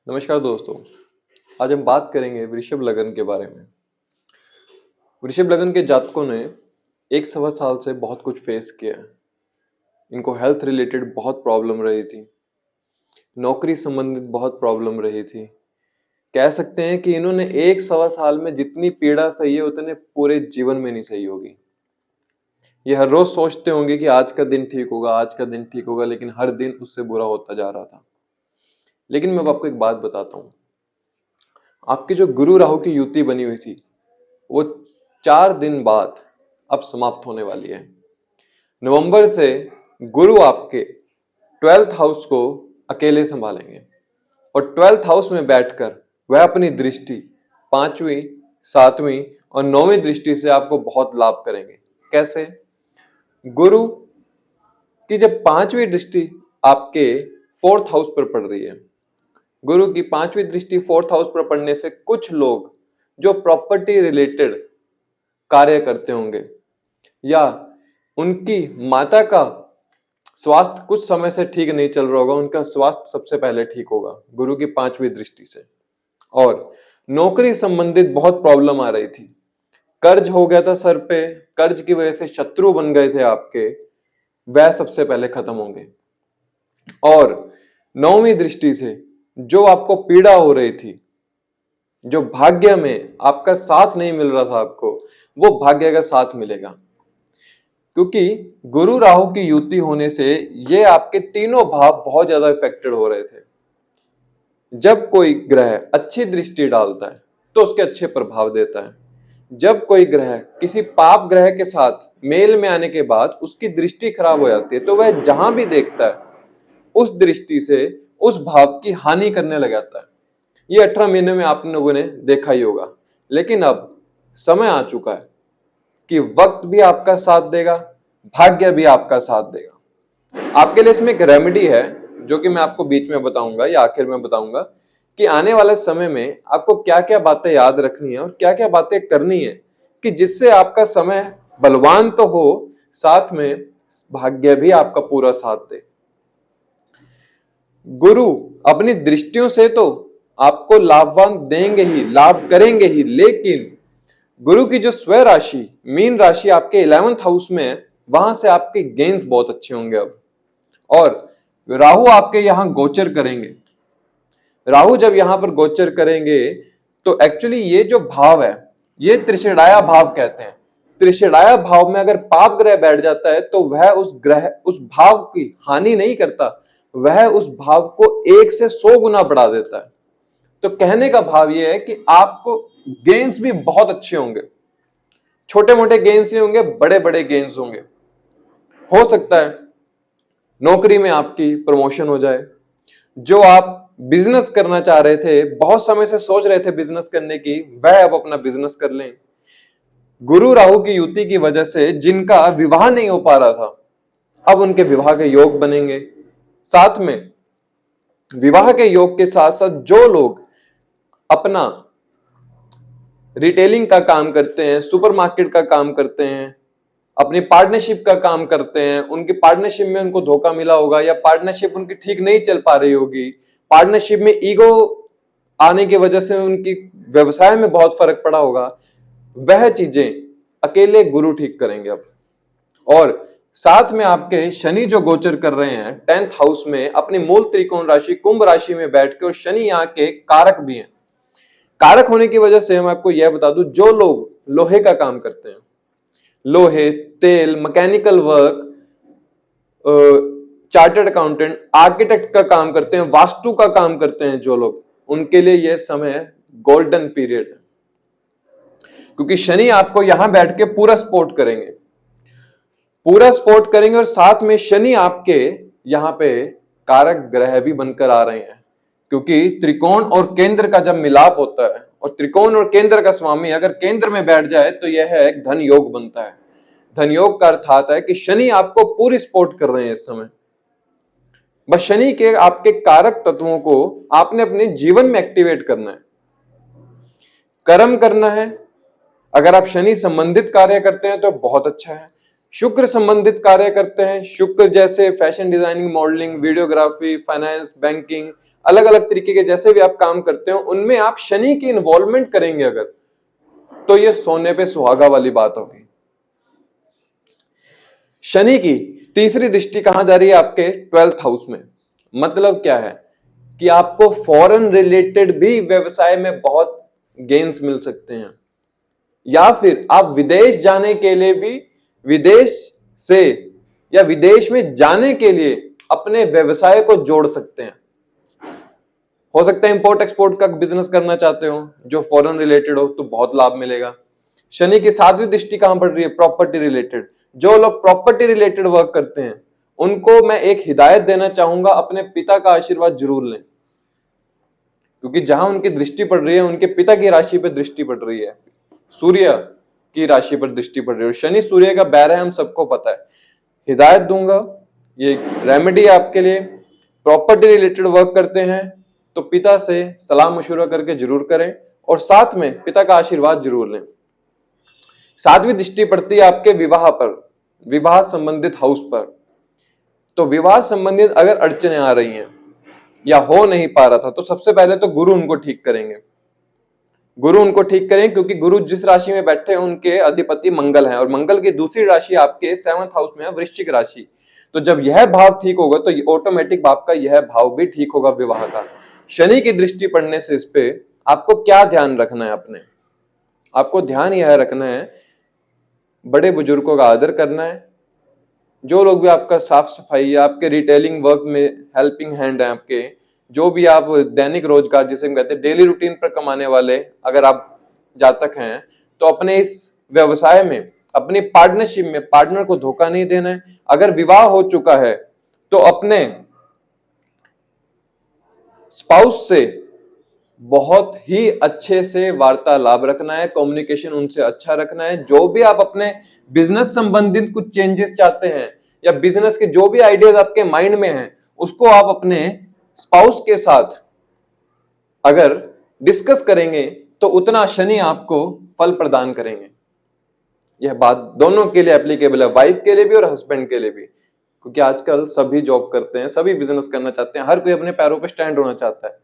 नमस्कार दोस्तों। आज हम बात करेंगे वृषभ लगन के बारे में। वृषभ लगन के जातकों ने 1 सवा साल से बहुत कुछ फेस किया है। इनको हेल्थ रिलेटेड बहुत प्रॉब्लम रही थी, नौकरी संबंधित बहुत प्रॉब्लम रही थी। कह सकते हैं कि इन्होंने 1 सवा साल में जितनी पीड़ा सही है उतने पूरे जीवन में नहीं सही होगी। ये हर रोज सोचते होंगे कि आज का दिन ठीक होगा, आज का दिन ठीक होगा, लेकिन हर दिन उससे बुरा होता जा रहा था। लेकिन मैं अब आपको एक बात बताता हूँ। आपकी जो गुरु राहु की युति बनी हुई थी वो 4 दिन बाद अब समाप्त होने वाली है। नवंबर से गुरु आपके 12th हाउस को अकेले संभालेंगे और 12th हाउस में बैठकर वह अपनी दृष्टि 5वीं, 7वीं और 9वीं दृष्टि से आपको बहुत लाभ करेंगे। कैसे? गुरु की जब 5वीं दृष्टि आपके 4th हाउस पर पड़ रही है, गुरु की 5वीं दृष्टि 4th हाउस पर पड़ने से कुछ लोग जो प्रॉपर्टी रिलेटेड कार्य करते होंगे या उनकी माता का स्वास्थ्य कुछ समय से ठीक नहीं चल रहा होगा, उनका स्वास्थ्य सबसे पहले ठीक होगा गुरु की 5वीं दृष्टि से। और नौकरी संबंधित बहुत प्रॉब्लम आ रही थी, कर्ज हो गया था सर पे, कर्ज की वजह से शत्रु बन गए थे आपके, वह सबसे पहले खत्म होंगे। और 9वीं दृष्टि से जो आपको पीड़ा हो रही थी, जो भाग्य में आपका साथ नहीं मिल रहा था आपको, वो भाग्य का साथ मिलेगा। क्योंकि गुरु राहु की युति होने से ये आपके तीनों भाव बहुत ज्यादा इफेक्टेड हो रहे थे। जब कोई ग्रह अच्छी दृष्टि डालता है तो उसके अच्छे प्रभाव देता है। जब कोई ग्रह किसी पाप ग्रह के साथ मेल में आने के बाद उसकी दृष्टि खराब हो जाती है तो वह जहां भी देखता है उस दृष्टि से उस भाव की हानि करने लग जाता है। ये 18 महीने में आप लोगों ने देखा ही होगा। लेकिन अब समय आ चुका है कि वक्त भी आपका साथ देगा, भाग्य भी आपका साथ देगा। आपके लिए इसमें एक रेमेडी है जो कि मैं आपको बीच में बताऊंगा या आखिर में बताऊंगा कि आने वाले समय में आपको क्या क्या बातें याद रखनी है और क्या क्या बातें करनी है कि जिससे आपका समय बलवान तो हो, साथ में भाग्य भी आपका पूरा साथ दे। गुरु अपनी दृष्टियों से तो आपको लाभवान देंगे ही, लाभ करेंगे ही, लेकिन गुरु की जो स्व राशि मीन राशि आपके 11th हाउस में है, वहां से आपके गेन्स बहुत अच्छे होंगे अब। और राहु आपके यहां गोचर करेंगे। राहु जब यहां पर गोचर करेंगे तो एक्चुअली ये जो भाव है ये त्रिषेणाया भाव कहते हैं। त्रिषेणाया भाव में अगर पाप ग्रह बैठ जाता है तो वह उस भाव की हानि नहीं करता, वह उस भाव को 1 से 100 गुना बढ़ा देता है। तो कहने का भाव यह है कि आपको गेन्स भी बहुत अच्छे होंगे। छोटे मोटे गेन्स नहीं होंगे, बड़े बड़े गेन्स होंगे। हो सकता है नौकरी में आपकी प्रमोशन हो जाए। जो आप बिजनेस करना चाह रहे थे, बहुत समय से सोच रहे थे बिजनेस करने की, वह अब अपना बिजनेस कर लें। गुरु राहु की युति की वजह से जिनका विवाह नहीं हो पा रहा था, अब उनके विवाह के योग बनेंगे। साथ में विवाह के योग के साथ साथ जो लोग अपना रिटेलिंग का काम करते हैं, सुपरमार्केट का काम करते हैं, अपनी पार्टनरशिप का काम करते हैं, उनकी पार्टनरशिप में उनको धोखा मिला होगा या पार्टनरशिप उनकी ठीक नहीं चल पा रही होगी, पार्टनरशिप में ईगो आने की वजह से उनकी व्यवसाय में बहुत फर्क पड़ा होगा, वह चीजें अकेले गुरु ठीक करेंगे अब। और साथ में आपके शनि जो गोचर कर रहे हैं 10th हाउस में अपनी मूल त्रिकोण राशि कुंभ राशि में बैठ के, और शनि यहाँ के कारक भी हैं। कारक होने की वजह से मैं आपको यह बता दूं, जो लोग लोहे का काम करते हैं, लोहे, तेल, mechanical work, chartered accountant, architect का काम करते हैं, वास्तु का काम करते हैं जो लोग, उनके लिए यह समय गोल्डन पीरियड है। क्योंकि शनि आपको यहां बैठ के पूरा सपोर्ट करेंगे, पूरा सपोर्ट करेंगे। और साथ में शनि आपके यहां पे कारक ग्रह भी बनकर आ रहे हैं। क्योंकि त्रिकोण और केंद्र का जब मिलाप होता है, और त्रिकोण और केंद्र का स्वामी अगर केंद्र में बैठ जाए तो यह एक धन योग बनता है। धन योग का अर्थ आता है कि शनि आपको पूरी सपोर्ट कर रहे हैं इस समय। बस शनि के आपके कारक तत्वों को आपने अपने जीवन में एक्टिवेट करना है, कर्म करना है। अगर आप शनि संबंधित कार्य करते हैं तो बहुत अच्छा है। शुक्र संबंधित कार्य करते हैं, शुक्र जैसे fashion designing, modelling, videography, finance, banking, अलग अलग तरीके के जैसे भी आप काम करते हो उनमें आप शनि की इन्वॉल्वमेंट करेंगे अगर, तो ये सोने पे सुहागा वाली बात होगी। शनि की तीसरी दृष्टि कहां जा रही है? आपके 12th हाउस में। मतलब क्या है कि आपको फॉरेन रिलेटेड भी व्यवसाय में बहुत गेन्स मिल सकते हैं, या फिर आप विदेश जाने के लिए भी, विदेश से या विदेश में जाने के लिए अपने व्यवसाय को जोड़ सकते हैं। हो सकता है इंपोर्ट एक्सपोर्ट का बिजनेस करना चाहते हो जो फॉरेन रिलेटेड हो, तो बहुत लाभ मिलेगा। शनि की 7वीं दृष्टि कहां पड़ रही है? Property related. जो लोग प्रॉपर्टी रिलेटेड वर्क करते हैं उनको मैं एक हिदायत देना चाहूंगा, अपने पिता का आशीर्वाद जरूर लें, क्योंकि जहां उनकी दृष्टि पड़ रही है उनके पिता की राशि पर दृष्टि पड़ रही है, सूर्य की राशि पर दृष्टि पड़ रही है। शनि सूर्य का बैर है, हम सबको पता है। हिदायत दूंगा, ये रेमेडी आपके लिए। प्रॉपर्टी रिलेटेड वर्क करते हैं तो पिता से सलाह मशवरा करके जरूर करें, और साथ में पिता का आशीर्वाद जरूर लें। 7वीं दृष्टि पड़ती है आपके विवाह पर, विवाह संबंधित हाउस पर। तो विवाह संबंधित अगर अड़चने आ रही हैं या हो नहीं पा रहा था, तो सबसे पहले तो गुरु उनको ठीक करेंगे। गुरु उनको ठीक करें, क्योंकि गुरु जिस राशि में बैठे हैं उनके अधिपति मंगल हैं, और मंगल की दूसरी राशि आपके 7th हाउस में है, वृश्चिक राशि। तो जब यह भाव ठीक होगा तो ऑटोमेटिक आपका यह भाव भी ठीक होगा विवाह का। शनि की दृष्टि पड़ने से इस पे आपको क्या ध्यान रखना है? अपने आपको ध्यान यह रखना है, बड़े बुजुर्गों का आदर करना है। जो लोग भी आपका साफ सफाई, आपके रिटेलिंग वर्क में हेल्पिंग हैंड है, आपके जो भी आप दैनिक रोजगार जिसे हम कहते हैं डेली रूटीन पर कमाने वाले अगर आप जातक हैं, तो अपने इस व्यवसाय में, अपनी पार्टनरशिप में पार्टनर को धोखा नहीं देना है। अगर विवाह हो चुका है तो अपने स्पाउस से बहुत ही अच्छे से वार्तालाप रखना है, कम्युनिकेशन उनसे अच्छा रखना है। जो भी आप अपने बिजनेस संबंधित कुछ चेंजेस चाहते हैं या बिजनेस के जो भी आइडियाज आपके माइंड में हैं, उसको आप अपने स्पाउस के साथ अगर डिस्कस करेंगे तो उतना शनि आपको फल प्रदान करेंगे। यह बात दोनों के लिए एप्लीकेबल है, वाइफ के लिए भी और हस्बैंड के लिए भी, क्योंकि आजकल सभी जॉब करते हैं, सभी बिजनेस करना चाहते हैं, हर कोई अपने पैरों पर स्टैंड होना चाहता है।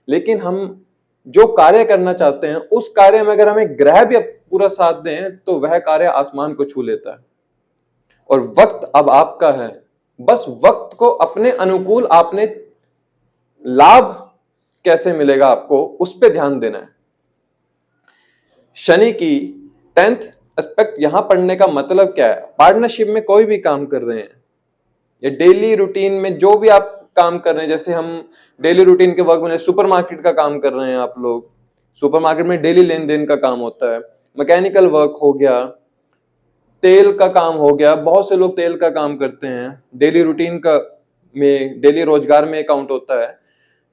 लेकिन हम जो कार्य करना चाहते हैं उस कार्य में अगर हमें ग्रह भी पूरा साथ दें तो वह कार्य आसमान को छू लेता है। और वक्त अब आपका है, बस वक्त को अपने अनुकूल आपने लाभ कैसे मिलेगा आपको उस पर ध्यान देना है। शनि की 10th एस्पेक्ट यहां पढ़ने का मतलब क्या है? पार्टनरशिप में कोई भी काम कर रहे हैं या डेली रूटीन में जो भी आप काम कर रहे हैं, जैसे हम डेली रूटीन के वर्क में सुपरमार्केट का काम कर रहे हैं, आप लोग सुपरमार्केट में डेली लेन देन का काम होता है, मैकेनिकल वर्क हो गया, तेल का काम हो गया, बहुत से लोग तेल का काम करते हैं, डेली रूटीन का में डेली रोजगार में काउंट होता है।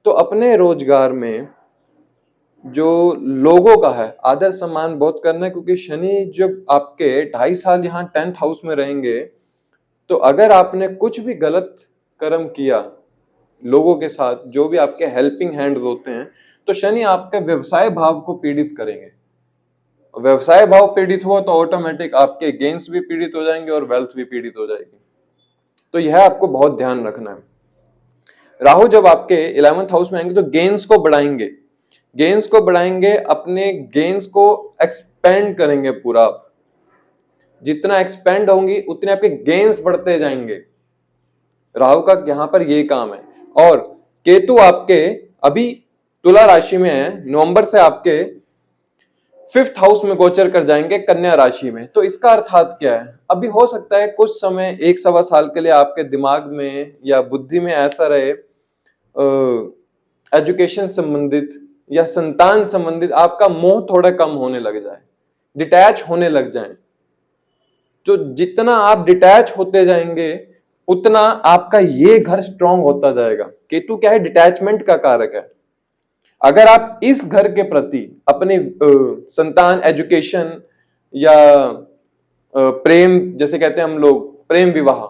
तो अपने रोजगार में जो लोगों का है आदर सम्मान बहुत करना है, क्योंकि शनि जब आपके 2.5 साल यहाँ 10th हाउस में रहेंगे, तो अगर आपने कुछ भी गलत कर्म किया लोगों के साथ, जो भी आपके हेल्पिंग हैंड्स होते हैं, तो शनि आपके व्यवसाय भाव को पीड़ित करेंगे। व्यवसाय भाव पीड़ित हुआ तो ऑटोमेटिक आपके गेन्स भी पीड़ित हो जाएंगे और वेल्थ भी पीड़ित हो जाएगी। तो यह आपको बहुत ध्यान रखना है। राहु जब आपके 11th हाउस में आएंगे तो गेन्स को बढ़ाएंगे, गेन्स को बढ़ाएंगे, अपने गेन्स को एक्सपेंड करेंगे पूरा। जितना एक्सपेंड होंगी उतने आपके गेन्स बढ़ते जाएंगे। राहु का यहां पर ये काम है। और केतु आपके अभी तुला राशि में है, नवंबर से आपके 5th हाउस में गोचर कर जाएंगे कन्या राशि में। तो इसका अर्थात क्या है? अभी हो सकता है कुछ समय 1 सवा साल के लिए आपके दिमाग में या बुद्धि में ऐसा रहे, एजुकेशन संबंधित या संतान संबंधित आपका मोह थोड़ा कम होने लग जाए, डिटैच होने लग जाए। तो जितना आप डिटैच होते जाएंगे उतना आपका ये घर स्ट्रांग होता जाएगा। केतु क्या है? डिटैचमेंट का कारक है। अगर आप इस घर के प्रति अपने संतान, एजुकेशन या प्रेम, जैसे कहते हैं हम लोग प्रेम विवाह,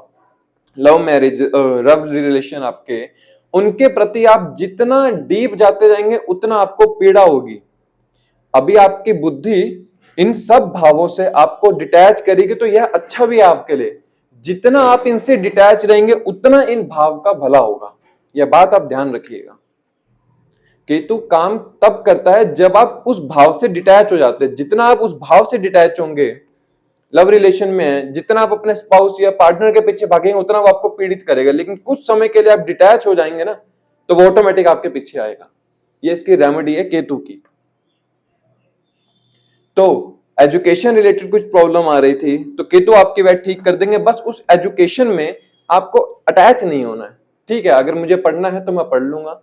लव मैरिज, लव रिलेशन, आपके उनके प्रति आप जितना डीप जाते जाएंगे उतना आपको पीड़ा होगी। अभी आपकी बुद्धि इन सब भावों से आपको डिटैच करेगी, तो यह अच्छा भी है आपके लिए। जितना आप इनसे डिटैच रहेंगे उतना इन भाव का भला होगा। यह बात आप ध्यान रखिएगा। केतु काम तब करता है जब आप उस भाव से डिटैच हो जाते हैं। जितना आप उस भाव से डिटैच होंगे, लव रिलेशन में है, जितना आप अपने स्पाउस या पार्टनर के पीछे भागेंगे उतना वो आपको पीड़ित करेगा। लेकिन कुछ समय के लिए आप डिटैच हो जाएंगे ना, तो वो ऑटोमेटिक आपके पीछे आएगा। ये इसकी रेमेडी है केतु की। तो एजुकेशन रिलेटेड कुछ प्रॉब्लम आ रही थी तो केतु आपकी वह ठीक कर देंगे। बस उस एजुकेशन में आपको अटैच नहीं होना है। ठीक है, अगर मुझे पढ़ना है तो मैं पढ़ लूंगा,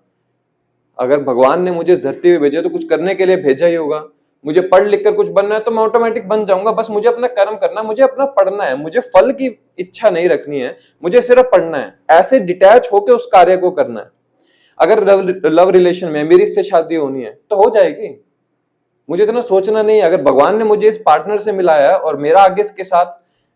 अगर भगवान ने मुझे इस धरती पे भेजा तो कुछ करने के लिए भेजा ही होगा। मुझे पढ़ लिख कर कुछ बनना है तो मैं ऑटोमेटिक बन जाऊंगा। बस मुझे अपना कर्म करना है, मुझे अपना पढ़ना है, मुझे फल की इच्छा नहीं रखनी है, मुझे सिर्फ पढ़ना है। ऐसे डिटैच होकर उस कार्य को करना है। अगर लव रिलेशन में मेरी इससे शादी होनी है तो हो जाएगी, मुझे इतना सोचना नहीं है। अगर भगवान ने मुझे इस पार्टनर से मिलाया है और मेरा आगे इसके साथ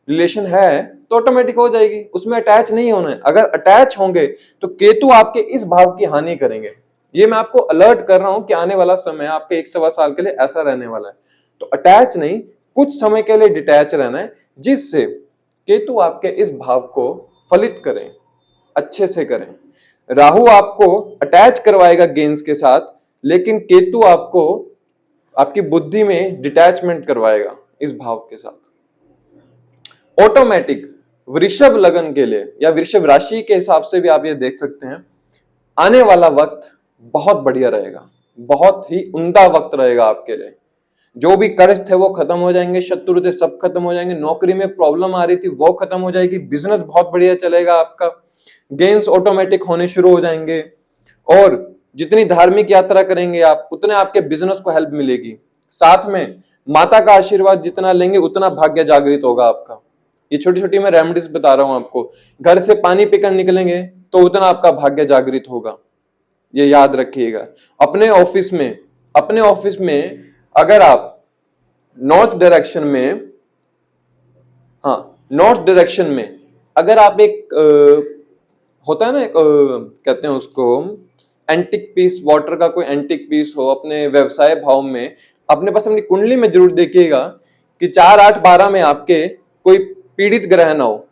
रिलेशन है तो ऑटोमेटिक हो जाएगी, उसमें अटैच नहीं होना है। अगर अटैच होंगे तो केतु आपके इस भाव की हानि करेंगे। ये मैं आपको अलर्ट कर रहा हूं कि आने वाला समय आपके 1-1.25 साल के लिए ऐसा रहने वाला है। तो अटैच नहीं, कुछ समय के लिए डिटैच रहना है, जिससे केतु आपके इस भाव को फलित करें, अच्छे से करें। राहु आपको अटैच करवाएगा गेंस के साथ, लेकिन केतु आपको आपकी बुद्धि में डिटैचमेंट करवाएगा इस भाव के साथ। ऑटोमेटिक वृषभ लगन के लिए या वृषभ राशि के हिसाब से भी आप ये देख सकते हैं, आने वाला वक्त बहुत बढ़िया रहेगा, बहुत ही उम्दा वक्त रहेगा आपके लिए। जो भी कर्ज थे वो खत्म हो जाएंगे, शत्रु थे सब खत्म हो जाएंगे, नौकरी में प्रॉब्लम आ रही थी वो खत्म हो जाएगी, बिजनेस बहुत बढ़िया चलेगा आपका, गेन्स ऑटोमेटिक होने शुरू हो जाएंगे। और जितनी धार्मिक यात्रा करेंगे आप उतने आपके बिजनेस को हेल्प मिलेगी। साथ में माता का आशीर्वाद जितना लेंगे उतना भाग्य जागृत होगा आपका। ये छोटी छोटी मैं रेमेडीज बता रहा हूं आपको। घर से पानी पीकर निकलेंगे तो उतना आपका भाग्य जागृत होगा, ये याद रखिएगा। अपने ऑफिस में अगर आप नॉर्थ डायरेक्शन में, हाँ नॉर्थ डायरेक्शन में अगर आप एक होता है ना एक कहते हैं उसको एंटिक पीस, वाटर का कोई एंटिक पीस हो अपने व्यवसाय भाव में, अपने पास अपनी कुंडली में जरूर देखिएगा कि 4-8-12 में आपके कोई पीड़ित ग्रह ना हो।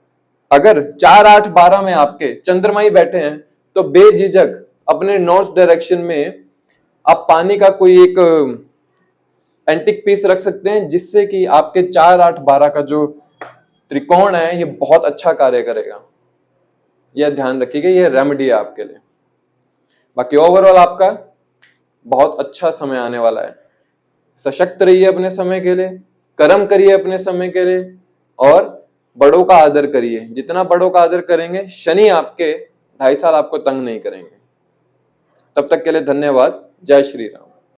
अगर 4-8-12 में आपके चंद्रमा ही बैठे हैं तो बेझिझक अपने नॉर्थ डायरेक्शन में आप पानी का कोई एक एंटिक पीस रख सकते हैं, जिससे कि आपके 4-8-12 का जो त्रिकोण है ये बहुत अच्छा कार्य करेगा। यह ध्यान रखिएगा, ये रेमेडी है आपके लिए। बाकी ओवरऑल आपका बहुत अच्छा समय आने वाला है। सशक्त रहिए अपने समय के लिए, कर्म करिए अपने समय के लिए, और बड़ों का आदर करिए। जितना बड़ों का आदर करेंगे शनि आपके 2.5 साल आपको तंग नहीं करेंगे। तब तक के लिए धन्यवाद। जय श्री राम।